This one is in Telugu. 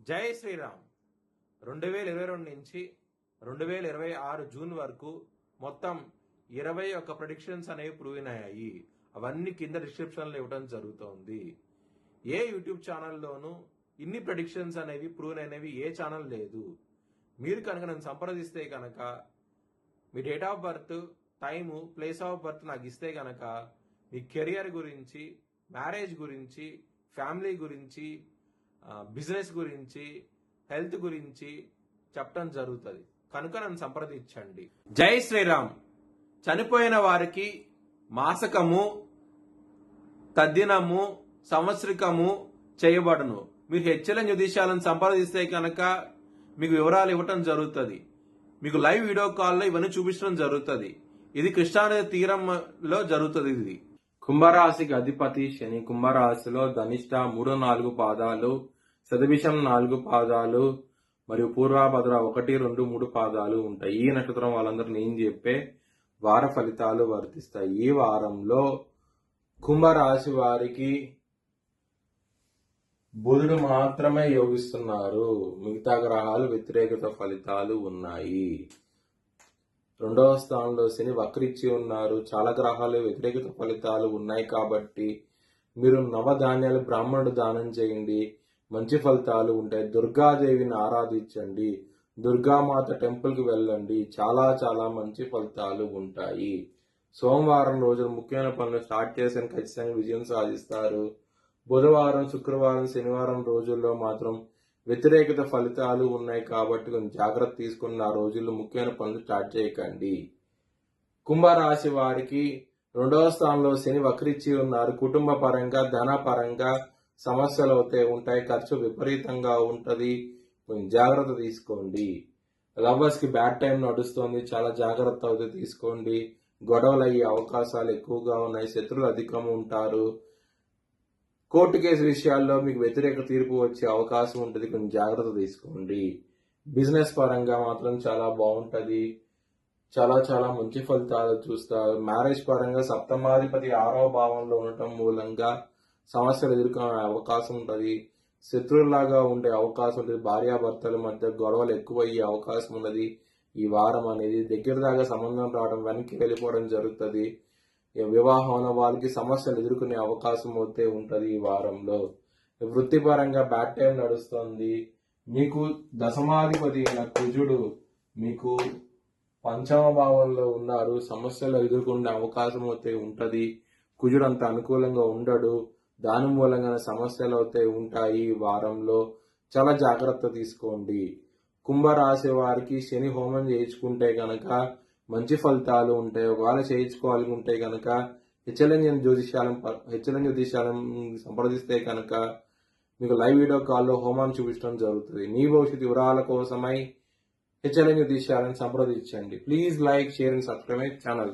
జై శ్రీరామ్. 2022 నుంచి 2026 జూన్ వరకు మొత్తం 21 ప్రెడిక్షన్స్ అనేవి ప్రూవ్ అయ్యాయి. అవన్నీ కింద డిస్క్రిప్షన్లో ఇవ్వడం జరుగుతోంది. ఏ యూట్యూబ్ ఛానల్లోనూ ఇన్ని ప్రెడిక్షన్స్ అనేవి ప్రూవ్ అయినవి ఏ ఛానల్ లేదు. మీరు కనుక నన్ను సంప్రదిస్తే కనుక మీ date of birth, time, place of birth నాకు ఇస్తే కనుక మీ కెరియర్ గురించి, మ్యారేజ్ గురించి, ఫ్యామిలీ గురించి, బిజినెస్ గురించి, హెల్త్ గురించి చెప్పడం జరుగుతుంది. కనుక నన్ను సంప్రదించండి. జై శ్రీరామ్. చనిపోయిన వారికి మాసకము, తద్దినము, సంవత్సరికము చేయబడును. మీరు హెచ్ఎల్ఎన్ జ్యోతిష్యాలను సంప్రదిస్తే కనుక మీకు వివరాలు ఇవ్వటం జరుగుతుంది. మీకు లైవ్ వీడియో కాల్లో ఇవన్నీ చూపించడం జరుగుతుంది. ఇది కృష్ణానది తీరంలో జరుగుతుంది. ఇది కుంభరాశికి అధిపతి శని. కుంభరాశిలో ధనిష్ట 3-4 పాదాలు, శతభిషం 4 పాదాలు మరియు పూర్వభద్ర 1, 2, 3 పాదాలు ఉంటాయి. ఈ నక్షత్రం వాళ్ళందరూ నేను చెప్పే వార ఫలితాలు వర్తిస్తాయి. ఈ వారంలో కుంభరాశి వారికి బుధుడు మాత్రమే యోగిస్తున్నారు. మిగతా గ్రహాలు వ్యతిరేకత ఫలితాలు ఉన్నాయి. 2వ స్థానంలో శని వక్రించి ఉన్నారు. చాలా గ్రహాలు వ్యతిరేకత ఫలితాలు ఉన్నాయి. కాబట్టి మీరు నవధాన్యాలు బ్రాహ్మణుడు దానం చేయండి, మంచి ఫలితాలు ఉంటాయి. దుర్గాదేవిని ఆరాధించండి, దుర్గామాత టెంపుల్కి వెళ్ళండి, చాలా చాలా మంచి ఫలితాలు ఉంటాయి. సోమవారం రోజున ముఖ్యమైన పనులు స్టార్ట్ చేసిన ఖచ్చితంగా విజయం సాధిస్తారు. బుధవారం, శుక్రవారం, శనివారం రోజుల్లో మాత్రం వ్యతిరేకత ఫలితాలు ఉన్నాయి. కాబట్టి కొంచెం జాగ్రత్త తీసుకున్న ఆ రోజుల్లో ముఖ్యమైన పనులు స్టార్ట్ చేయకండి. కుంభరాశి వారికి 2వ స్థానంలో శని వక్రించి ఉన్నారు. కుటుంబ పరంగా, ధన పరంగా సమస్యలు అయితే ఉంటాయి. ఖర్చు విపరీతంగా ఉంటది. కొంచెం జాగ్రత్త తీసుకోండి. లవర్స్ కి బ్యాడ్ టైం నడుస్తుంది. చాలా జాగ్రత్త అయితే తీసుకోండి. గొడవలు అయ్యే అవకాశాలు ఎక్కువగా ఉన్నాయి. శత్రువులు అధికం ఉంటారు. కోర్టు కేసు విషయాల్లో మీకు వ్యతిరేక తీర్పు వచ్చే అవకాశం ఉంటుంది. కొంచెం జాగ్రత్త తీసుకోండి. బిజినెస్ పరంగా మాత్రం చాలా బాగుంటది. చాలా చాలా మంచి ఫలితాలు చూస్తారు. మ్యారేజ్ పరంగా సప్తమాధిపతి 6వ భావంలో ఉండటం మూలంగా సమస్యలు ఎదుర్కొనే అవకాశం ఉంటుంది. శత్రువులాగా ఉండే అవకాశం ఉంటుంది. భార్యాభర్తల మధ్య గొడవలు ఎక్కువయ్యే అవకాశం ఉన్నది. ఈ వారం అనేది దగ్గర దాకా సంబంధం రావడం, వెనక్కి వెళ్ళిపోవడం జరుగుతుంది. వివాహం వాళ్ళకి సమస్యలు ఎదుర్కొనే అవకాశం అయితే ఉంటుంది. ఈ వారంలో వృత్తిపరంగా బ్యాడ్ టైం నడుస్తుంది. మీకు దశమాధిపతి అయిన కుజుడు మీకు 5వ భావంలో ఉన్నారు. సమస్యలు ఎదుర్కొనే అవకాశం అయితే ఉంటది. కుజుడు అంత అనుకూలంగా ఉండడు. దాని మూలంగా సమస్యలు అయితే ఉంటాయి. ఈ వారంలో చాలా జాగ్రత్త తీసుకోండి. కుంభరాశి వారికి శని హోమం చేయించుకుంటే కనుక మంచి ఫలితాలు ఉంటాయి. ఒకవేళ చేయించుకోవాలనుకుంటే కనుక హెచ్ఎల్ఎన్ జ్యోతిష్యాలను సంప్రదిస్తే కనుక మీకు లైవ్ వీడియో కాల్లో హోమాన్ని చూపించడం జరుగుతుంది. మీ భవిష్యత్తు వివరాల కోసమై హెచ్ఎల్ఎన్ జ్యోతిష్యాలను సంప్రదించండి. Please like, share and subscribe my channel.